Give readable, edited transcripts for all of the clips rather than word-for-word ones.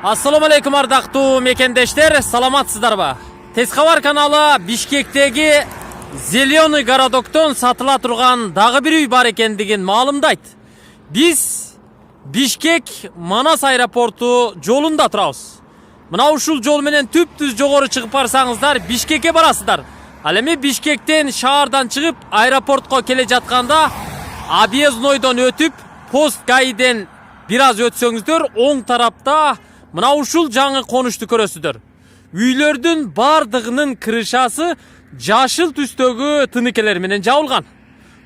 Assalamu alaikum ардактуу мекендештер, саламатсыздарбы? Тез кабар каналы Бишкектеги Зеленый городоктон сатыла турган дагы бир үй бар экендигин маалымдайт. Биз Бишкек Манас аэропорту жолунда турабыз. Мына ушул жол менен түп-түз жогору чыгып барсаңыздар Бишкекке барасыздар. Ал эми Бишкектен шаардан чыгып аэропортко келе жатканда объезднойдон өтүп пост гаиден бир аз өтсөңүздөр оң тарапта мына ушул жаңы конушту көрөсүздөр. Үйлөрдүн бардыгынын крышасы жашыл түстөгү тыныкелер менен жабылган.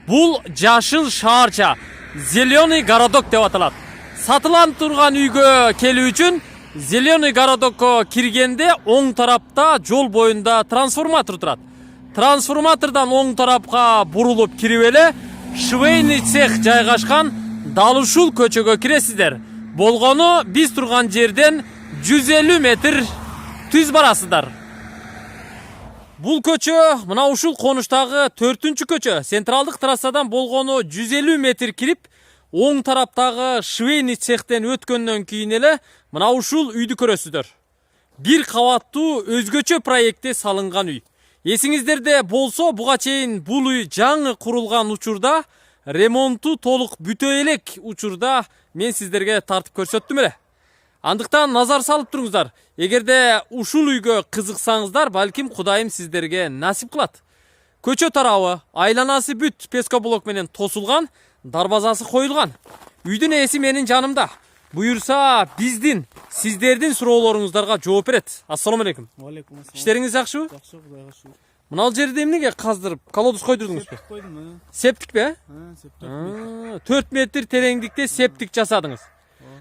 Бул жашыл шаарча Зеленый городок деп аталат. Сатылан турган үйгө келүү үчүн Зеленый городокко киргенде оң тарапта жол боюнда трансформатор турат. Трансформатордан оң тарапка бурулуп кирип эле швейный цех жайгашкан дал ушул көчөгө киресиздер. Болгону биз турган жерден 150 метр түз барасыздар. Бул көчө мына ушул конуштагы 4-чү көчө. Централдык трассадан болгону 150 метр кирип, оң тараптагы швейный цехтен өткөндөн кийин эле мына ушул үйдү көрөсүздөр. Бир кабаттуу өзгөчө проектте салынган үй. Эсиңиздерде болсо, буга чейин бул үй жаңы курулган учурда, ремонту толук бүтө элек учурда мен сиздерге тартып көрсөттүм эле. Андыктан назар салып туруңуздар. Эгерде ушул үйгө кызыксаңыздар, балким Кудайым сиздерге насип кылат. Көчө тарабы, айланасы бүт пескоблок менен тосулган, дарбазасы коюлган. Үйдүн ээси менин жанымда. Буюрса, биздин, сиздердин суроолоруңуздарга жооп берет. Ассаламу алейкум. Алейкум ассалам. Иштериңиз жакшыбы? Жакшы, Кудайга шүгүр. Мына жерде эмнеге каздырып, колодус койдурдуңузбу? Септик койдум. Септикпи? Септик. 4 метр тереңдикте септик жасадыңыз.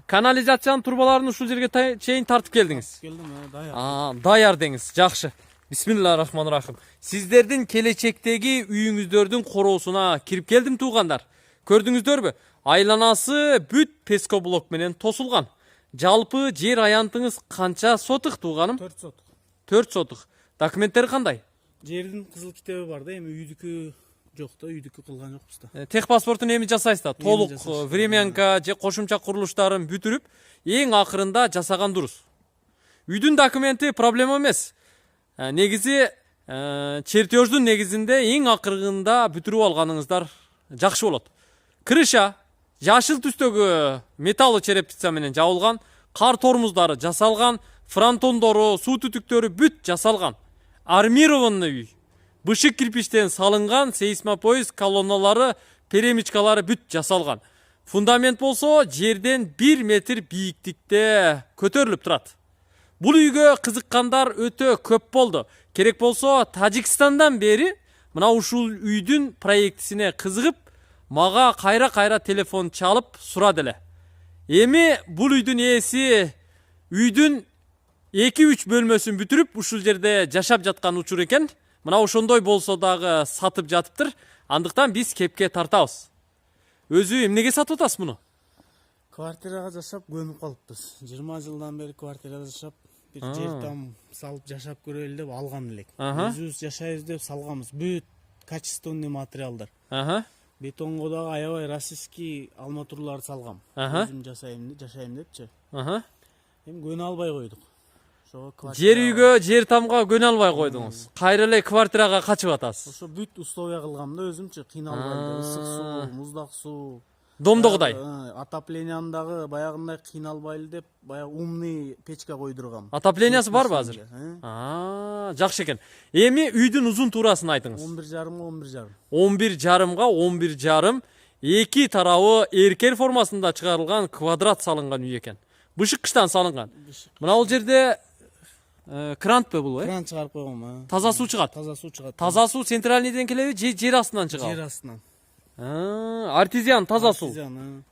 Канализациянын турбаларын ушул жерге чейин тартып келдиңиз. Келдим, даяр. Даяр деңиз. Жакшы. Бисмиллахиррахманиррахим. Сиздердин келечектеги үйүңүздөрдүн короосуна кирип келдим туугандар. Көрдүңүздөрбү? Айланасы бүт пескоблок менен тосулган. Жалпы жер аянтыңыз канча сотук тууганым? 4 сотук. 4 сотук. Документтери кандай? Жердин кызыл китеби бар да, эми үйдүкү жок да, үйдүкү кылган жокпуз да. Техпаспортун эми жасайсыз да. Толук жасайсыз. времянка же кошумча курулуштарын бүтүрүп, эң акырында жасаган дурус. Үйдүн документи проблема эмес. Негизи чертеждун негизинде эң акырында бүтүрүп алганыңыздар жакшы болот. Крыша жашыл түстөгү металл черепица менен жабылган, кар тормуздары жасалган, фронтондору, суу түтүктөрү бүт жасалган. Армированный үй. Бышык кирпичтен салынган, сейсмопоиз колонналары, перемичкалары бүт жасалган. Фундамент болсо жерден 1 метр бийиктикте көтөрүлүп турат. Бул үйгө кызыккандар өтө көп болду. Керек болсо Тажикстандан бери мына ушул үйдүн проектисине кызыгып, мага кайра телефон чалып сурады эле. Эми бул үйдүн ээси үйдүн 2-3 бөлмөсүн бүтүрүп ушул жерде жашап жаткан учур экен. Мына ошондой болсо дагы сатып жатыптыр. Андыктан биз кепке тартабыз. Өзү эмнеге сатып атасыз муну? Квартирага жашап көнүп калыппыз. 20 жылдан бери квартирада жашап, бир жер там салып жашап көрөлү деп алган элек. Өзүбүз жашайбыз деп салганбыз. Бүт качественный материалдар. Бетонго дагы аябай российский арматураларды салгам. Өзүм жашайм депчи. Эми көнө албай койдук. Жер үйгө, жер тамга көнө албай койдуңуз. Кайра эле квартирага качып атасыз. Ошо бүт условия кылгам да өзүмчү, кыйналбай, ысык суу, муздак суу. Домдогудай. Отоплениянын дагы баягындай кыйналбайлы деп, баягы умный печка койдургам. Отоплениясы барбы азыр? Жакшы экен. Эми үйдүн узун туурасын айтыңыз. 11,5 11,5 11,5 эки тарабы эркер формасында чыгарылган квадрат салынган үй экен. Бышык кыштан салынган. Мына бул жерде крантпы бул, Кран чыгарып койгом, Таза суу чыгат. Таза суу чыгат. Таза суу центральныйден келеби, жер астынан чыгат? Жер астынан. Артезиан таза суу.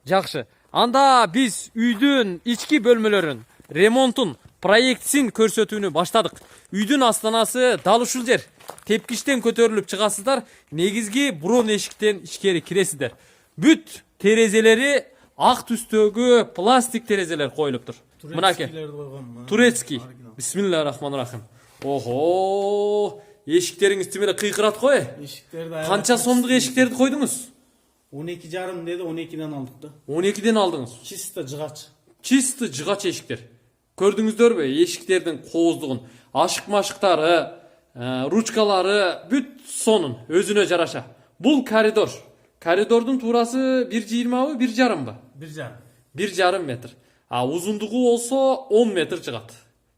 Жакшы. Анда биз үйдүн ички бөлмөлөрүн, ремонтун, проектисин көрсөтүүнү баштадык. Үйдүн астанасы дал ушул жер. Тепкичтен көтөрүлүп чыгасыздар, негизги бурон эшиктен ичкери киресиздер. Бүт терезелери ак түстөгү пластик терезелер коюлуптур. Мынакей. Турецкий. Бисмиллахиррахманиррахим. Охо! Эшиктериңиз тимеле кыйкырат го. Канча сомдук эшиктерди койдуңуз? 12,5 деди, 12ден алдык да. 12ден алдыңыз. Чисто жыгач. Чисто жыгач эшиктер. Көрдүңүздөрбү эшиктердин кооздугун, ашык-машыктары, ручкалары бүт сонун өзүнө жараша. Бул коридор. Коридордун туурасы 1,20 1,5 Бир жарым. 1,5 метр. Узундугу болсо 10 метр чыгат.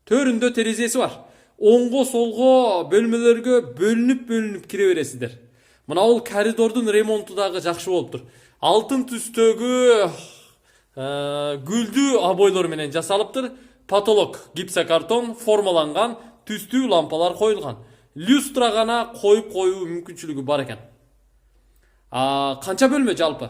Төрүндө терезеси бар. Оңго солго бөлмөлөргө бөлүнүп кире бересиздер. Мына бул коридордун ремонту дагы жакшы болуптур. Алтын түстөгү гүлдүү обойлор менен жасалыптыр. Потолок гипсокартон, формаланган, түстүү лампалар коюлган. Люстра гана коюп коюу мүмкүнчүлүгү бар экен. Канча бөлмө жалпы?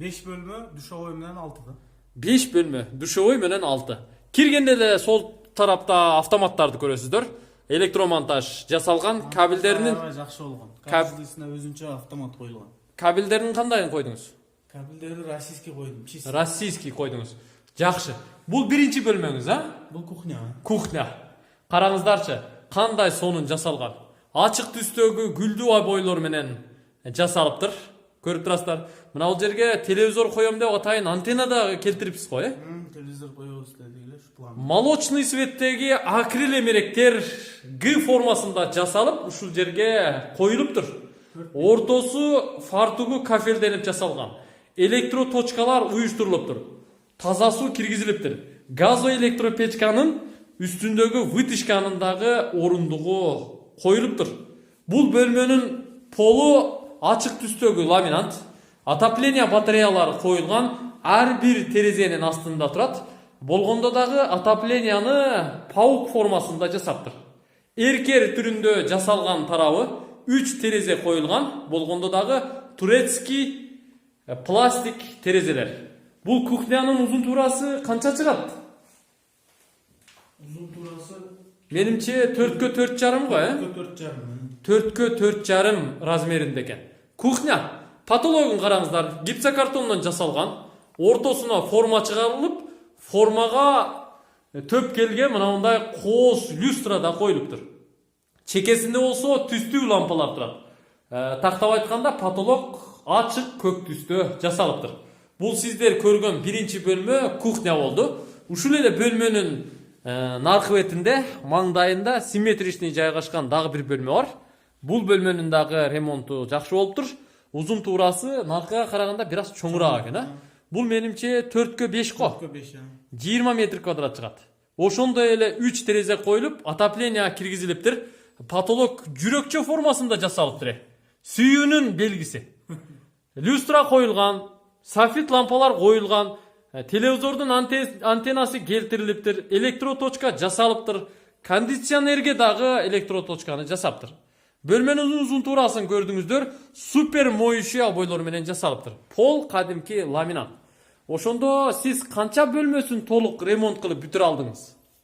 5 бөлмө, душовой менен 6. 5 бөлмө, душовой менен 6. Киргенде эле сол тарапта автоматтарды көрөсүздөр. Электромонтаж жасалган, кабелдеринин жакшы болгон. Каждыйсына өзүнчө автомат коюлган. Кабелдердин кандайын койдуңуз? Кабелдерди российский койдум. Российский койдуңуз. Жакшы. Бул биринчи бөлмөңүз, Бул кухня. Кухня. Караңыздарчы, кандай сонун жасалган. Ачык түстөгү гүлдүү обойлор менен жасалыптыр. Көрүп турасыздар. Мына бул жерге телевизор коем деп атайын антенна да келтирипсиз го, Телевизор коебуз дедик эле ушу план. Молочный цветтеги акрил эмеректер Г формасында жасалып, ушул жерге коюлуптур. Ортосу фартугу кафелденип жасалган. Электроточкалар уюштурулуптур. Таза суу киргизилиптир. Газоэлектропечканын үстүндөгү вытяжканын дагы орундугу коюлуптур. Бул бөлмөнүн полу ачык түстөгү ламинат. Отопление батареялары коюлган, ар бир терезенин астында турат. Болгондо дагы отопленияны паук формасында жасаптыр. Эркер түрүндө жасалган тарабы 3 терезе коюлган, болгондо дагы турецкий пластик терезелер. Бул кухнянын узун туурасы канча чыгат? Узун туурасы Менимче 4кө 4,5 го, 4,5. 4кө 4,5 размеринде экен. Кухня. Потологун караңыздар, гипсокартондон жасалган. Ортосуна форма чыгарылып, формага төп келген мына мындай кооз люстра да коюлуптур. Чекесинде болсо түстүү лампалар турат. Тактап айтканда потолок ачык көк түстө жасалыптыр. Бул сиздер көргөн биринчи бөлмө кухня болду. Ушул эле бөлмөнүн наркы бетинде, маңдайында симметричный жайгашкан дагы бир бөлмө бар. Бул бөлмөнүн дагы ремонту жакшы болуптур. Узун туурасы наркыга караганда бир аз чоңураак экен, Бул менимче 4кө 5 го. 4,5. 20 метр квадрат чыгат. Ошондой эле 3 терезе коюлуп, отопление киргизилиптир. Потолок жүрөкчө формасында жасалыптыр. Сүйүүнүн белгиси. Люстра коюлган, софит лампалар коюлган, телевизордун антеннасы келтирилиптир, электроточка жасалыптыр. Кондиционерге дагы электроточканы жасаптыр. Бөлмөнүн узун туурасын көрдүңүздөр, супер моющий обойлор менен жасалыптыр. Пол кадимки ламинат. Ошондо сиз канча бөлмөсүн толук ремонт кылып бүтүрө алдыңыз?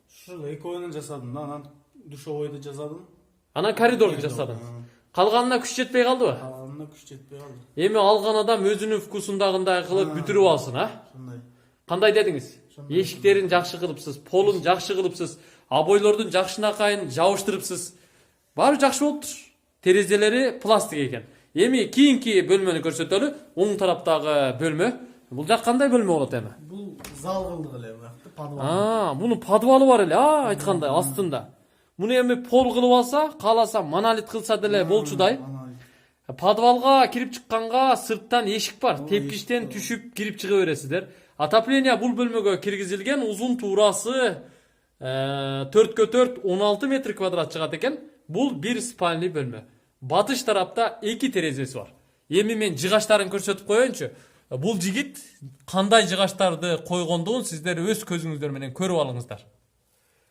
Ушул экөөнүн жасадым да, анан душовойду жасадым. Анан коридорду жасадыңыз. Калганына күч жетпей калдыбы? Калганына күч жетпей калды. Эми алган адам өзүнүн вкусундагындай кылып бүтүрүп алсын, Ошондой. Кандай дедиңиз? Эшиктерин жакшы кылыпсыз, полун жакшы кылыпсыз, обойлордун жакшынакайын жабыштырыпсыз. Баары жакшы болуптур. Терезелери пластик экен. Эми кийинки бөлмөнү көрсөтөлү. Оң тараптагы бөлмө. Бул жак кандай бөлмө болот эми? Бул зал кылдык эле, бакты подвал. Мунун подвалы бар эле, айткандай астында. Муну эми пол кылып алса, кааласа монолит кылса деле болчудай. Подвалга кирип чыкканга сырттан эшик бар. Тепкичтен түшүп кирип чыга бересиздер. Отопление бул бөлмөгө киргизилген, узун туурасы 4кө 4 16 метр квадрат чыгат экен. Бул бир спальный бөлмө. Батыш тарапта 2 терезеси бар. Эми мен жыгаштарын көрсөтүп коеюнчу. Бул жигит кандай жыгаштарды койгондугун сиздер өз көзүңүздөр менен көрүп алыңыздар.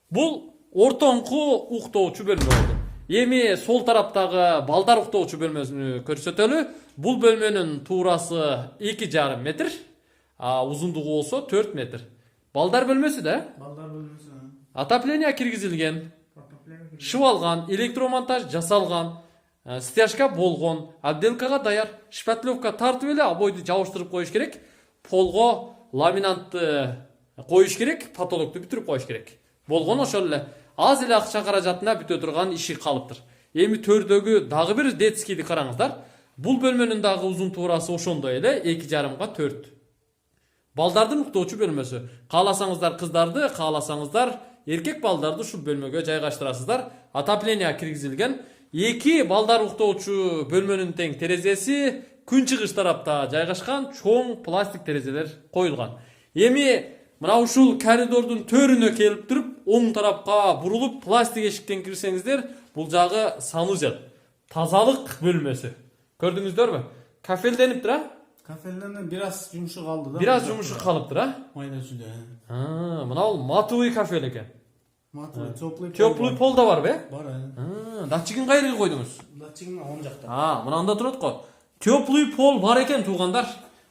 Бул ортоңку уктоочу бөлмө болду. Эми сол тараптагы балдар уктоочу бөлмөсүнү көрсөтөлү. Бул бөлмөнүн туурасы 2,5 метр, узундугу болсо 4 метр. Балдар бөлмөсү да? Балдар бөлмөсү. Отопление киргизилген, шыбалган, электромонтаж жасалган, стяжка болгон, отделкага даяр, шпатлевка тартып эле обойду жабыштырып коюш керек, полго ламинатты коюш керек, потолокту бүтүрүп коюш керек. Болгон ошол эле. Аз эле акча каражатына бүтө турган иши калыптыр. Эми төрдөгү дагы бир детскийди караңыздар. Бул бөлмөнүн дагы узун туурасы ошондой эле 2,5 4. Балдардын уктоочу бөлмөсү. Кааласаңыздар кыздарды, кааласаңыздар эркек балдарды ушул бөлмөгө жайгаштырасыздар. Отопление киргизилген. 2 балдар уктоочу бөлмөнүн тең терезеси күнчыгыш тарапта жайгашкан, чоң пластик терезелер коюлган. Эми мына ушул коридордун төрүнө келип туруп, оң тарапка бурулуп, пластик эшиктен кирсеңиздер, бул жагы санузел. Тазалык бөлмөсү. Көрдүңүздөрбү? Кафелдениптир, а? Кафелден бир аз жумушу калды да. Бир аз жумушу калыптыр, а? Майда сүлө. Мына бул матовый кафел экен. Матовый, теплый. Теплый пол да бар бе? Бар. Датчигин кайерге койдуңуз? Датчигин оң жакта. Мынанда турат го. Теплый пол бар экен туугандар.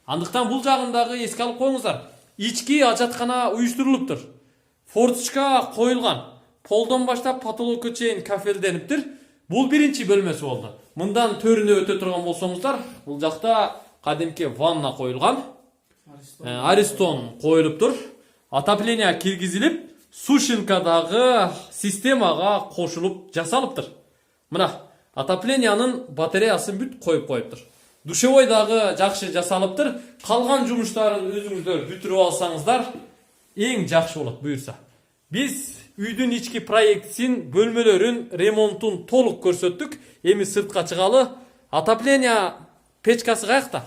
Андыктан бул жагындагы эске алып коюңуздар. Ички ажаткана уюштурулуптур. Форточка коюлган. Полдон баштап потолокко чейин кафелдениптир. Бул биринчи бөлмөсү болду. Мындан төрүнө өтө турган болсоңуздар, бул жакта кадимки ванна коюлган. Аристон коюлуптур. Отопление киргизилип, сушилкадагы системага кошулуп жасалыптыр. Мына отопленияның батареясын бүт коюп коюптур. Душевой дагы жакшы жасалыптыр. Калган жумуштарын өзүңүздөр бүтүрүп алсаңыздар, эң жакшы болот буюрса. Биз үйдүн ички проектисин, бөлмөлөрүн, ремонтун толук көрсөттүк. Эми сыртка чыгалы. Отопление печкасы каякта?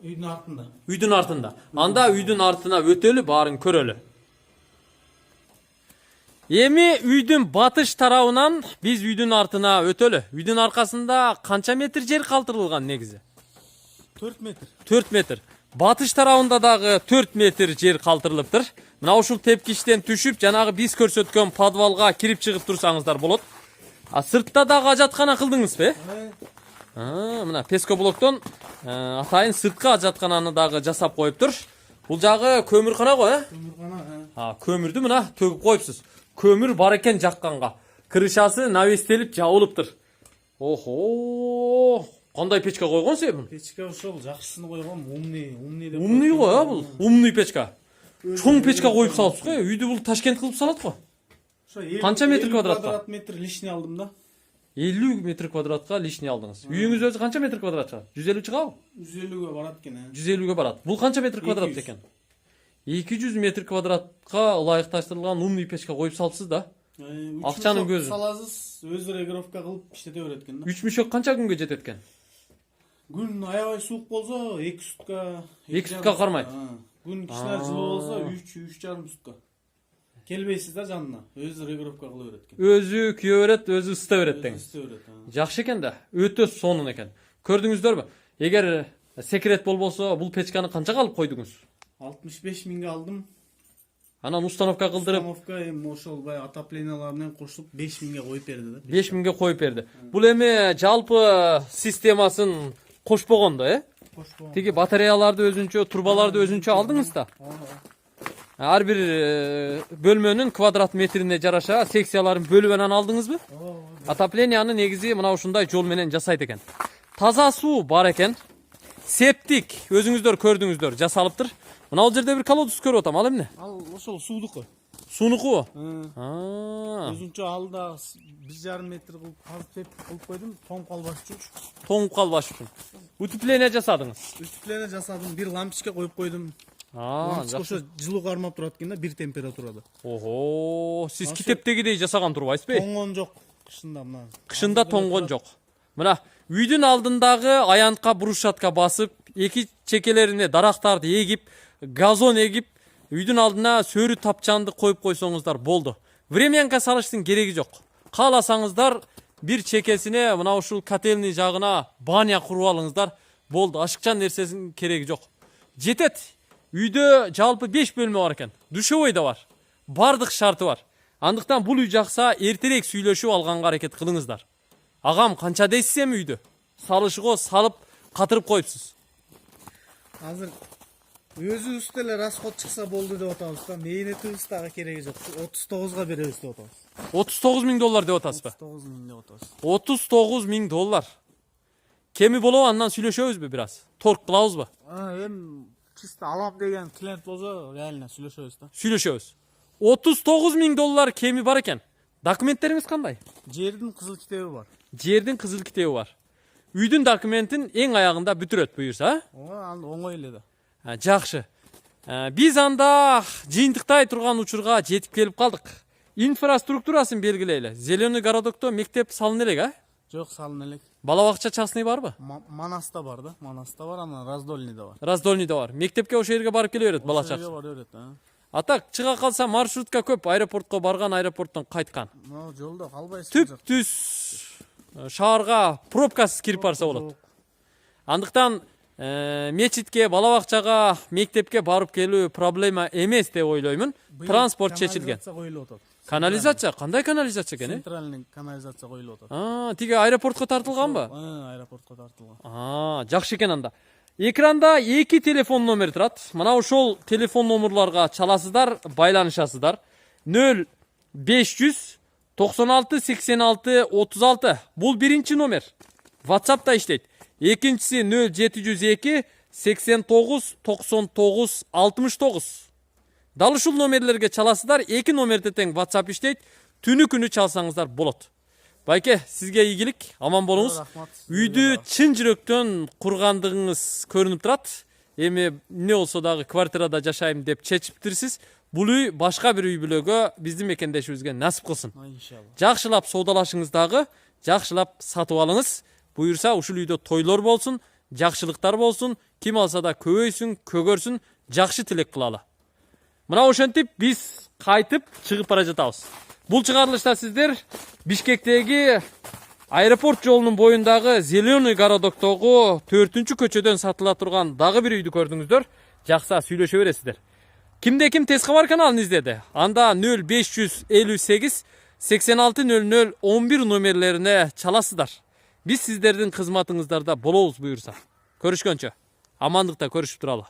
Үйдүн артында. Үйдүн артында. Анда үйдүн артына өтөлү, баарын көрөлү. Эми үйдүн батыш тарабынан биз үйдүн артына өтөлү. Үйдүн аркасында канча метр жер калтырылган негизи? 4 метр. 4 метр. Батыш тарабында дагы 4 метр жер калтырылыптыр. Мына ушул тепкичтен түшүп, жанагы биз көрсөткөн подвалга кирип чыгып турсаңыздар болот. Сыртта дагы ажаткана кылдыңызбы? Мына пескоблоктон атайын сырткы ажаткананы дагы жасап коюптур. Бул жагы көмүркана го, Көмүркана. Көмүрдү мына төгүп коюпсуз. Көмүр бар экен жакканга. Крышасы навестелип жабылыптыр. Охо! Кандай печка койгонсуз бул? Печка ошол жакшысын койгон, умный деп. Умный го, бул. Умный печка. Чоң печка коюп салыпсыз го. Үйдү бул Ташкент кылып салат го. Канча метр квадратка? Квадрат метр лишний алдым да. 50 метр квадратка лишний алдыңыз. Үйүңүз өзү канча метр квадратка? 150 чыгабы? 150ге барат экен. 150ге барат. Бул канча метр квадрат экен? 200 метр квадратка ылайыкташтырылган умный печка коюп салыпсыз да. Акчанын көзү. Саласыз, өзү регировка кылып иштете берет экен да. 3 мешок канча күнгө жетет экен? Күн аябай суук болсо 2 сутка. 2 сутка кармайт. Күн кичине жылуу болсо 3,5 сутка. Келбейсиз да жанына. Өзү регировка кыла берет экен. Өзү күйө берет, өзү ысыта берет тең. Ысыта берет. Жакшы экен да. Өтө сонун экен. Көрдүңүздөрбү? Эгер секрет болбосо, бул печканы канчага алып койдуңуз? 65 миңге алдым. Анан установка кылдырып, Установка эми ошол бай отоплениялар менен кошулуп 5 миңге коюп берди да. 5 миңге коюп берди. Бул эми жалпы системасын кошпогондо, Кошпогон. Тиги батареяларды өзүнчө, турбаларды өзүнчө алдыңыз да. Ар бир бөлмөнүн квадрат метрине жараша секцияларын бөлүп анан алдыңызбы? Отопленияны негизи мына ушундай жол менен жасайт экен. Таза суу бар экен. Септик өзүңүздөр көрдүңүздөр жасалыптыр. Мына бул жерде бир колодец көрүп атам, ал эмне? Ал ошол суудуку. Суунуку? Өзүнчө алда 1,5 метр кылып казып кылып койдум, тоңуп калбаш үчүн. Тоңуп калбаш үчүн. Утепление жасадыңыз. Утепление жасадым, бир лампочка коюп койдум. Жакшы. Ошо жылуу кармап турат экен да, бир температурада. Ого, сиз китептегидей жасаган турбайсызбы? Тоңгон жок кышында мына. Кышында тоңгон жок. Мына үйдүн алдындагы аянтка брусчатка басып, эки чекелерине дарактарды эгип, газон эгип, үйдүн алдына сөрү тапчанды коюп койсоңуздар болду. Времянка салыштын кереги жок. Кааласаңыздар бир чекесине мына ушул котельный жагына баня куруп алыңыздар, болду. Ашыкчан нерсесинин кереги жок. Жетет. Үйдө жалпы 5 бөлмө бар экен. Душевой да бар. Бардык шарты бар. Андыктан бул үй жакса эртерээк сүйлөшүп алганга аракет кылыңыздар. Агам канча дейсиз эми үйдө? Салышыго салып, катырып коюпсуз. Азыр өзүбүз деле расход чыкса болду деп атабыз да. Мээнетибиз дагы кереги жок. 39га беребиз деп атабыз. 39 000 доллар деп атасызбы? 39 миң деп атабыз. 39 000 доллар. Кеми болобу, андан сүйлөшөбүзбү бир аз? Торг кылабызбы? Эми чисто алам деген клиент болсо, реально сүйлөшөбүз да. Сүйлөшөбүз. 39 000 доллар кеми бар экен. Документтериңиз кандай? Жердин кызыл китеби бар. Жердин кызыл китеби бар. Үйдүн документин эң аягында бүтүрөт буюрса, Ал оңой эле да. Жакшы. Биз анда жыйынтыктай турган учурга жетип келип калдык. Инфраструктурасын белгилейле. Зеленый городокто мектеп салына элек, а? Жок, салын элек. Бала бакча частный барбы? Манаста бар да. Манаста бар, анан Раздольныйда бар. Раздольныйда бар. Мектепке ошол жерге барып келе берет бала чак. Бар өрөт, А так чыга калса маршрутка көп, аэропортко барган, аэропорттон кайткан. Жолдо калбайсың. Түп-түз шаарга пробкасыз кирип барса болот. Андыктан мечитке, бала бакчага, мектепке барып келүү проблема эмес деп ойлоймун. Транспорт чечилген. Канализация, кандай канализация экен? Центральный канализация коюлуп атат. Тиги аэропортко тартылганбы? Аэропортко тартылган. Жакшы экен анда. Экранда 2 телефон номер турат. Мына ошол телефон номерларга чаласыздар, байланышасыздар. 0500 96 86 36. Бул биринчи номер. WhatsApp'та иштейт. Экинчиси 0702 89 99 69. Дал ушул номерлерге чаласыздар, 2 номерде тең WhatsApp иштейт. Түнү күнү чалсаңыздар болот. Байке, сизге ийгилик, аман болуңуз. Үйдү чын жүрөктөн кургандыгыңыз көрүнүп турат. Эми эмне болсо дагы квартирада жашайм деп чечиптирсиз. Бул үй башка бир үй бүлөгө биздин мекендешибизге насип кылсын. Жакшылап соодалашыңыз дагы, жакшылап сатып алыңыз. Буюрса ушул үйдө тойлор болсун, жакшылыктар болсун, ким алса да көбөйсүн, көгөрсүн, жакшы тилек кылалы. Мына ошентип биз кайтып чыгып бара жатабыз. Бул чыгарылышта сиздер Бишкектеги аэропорт жолунун боюндагы Зеленый городоктогу 4-көчөдөн сатыла турган дагы бир үйдү көрдүңүздөр. Жакса сүйлөшө бересиздер. Кимде ким тез кабар каналын издеди. Анда 0558 8600 11 номерлерине чаласыздар. Биз сиздердин кызматыңыздарда болобуз буюрса. Көрүшкөнчө. Амандыкта көрүшүп туралы.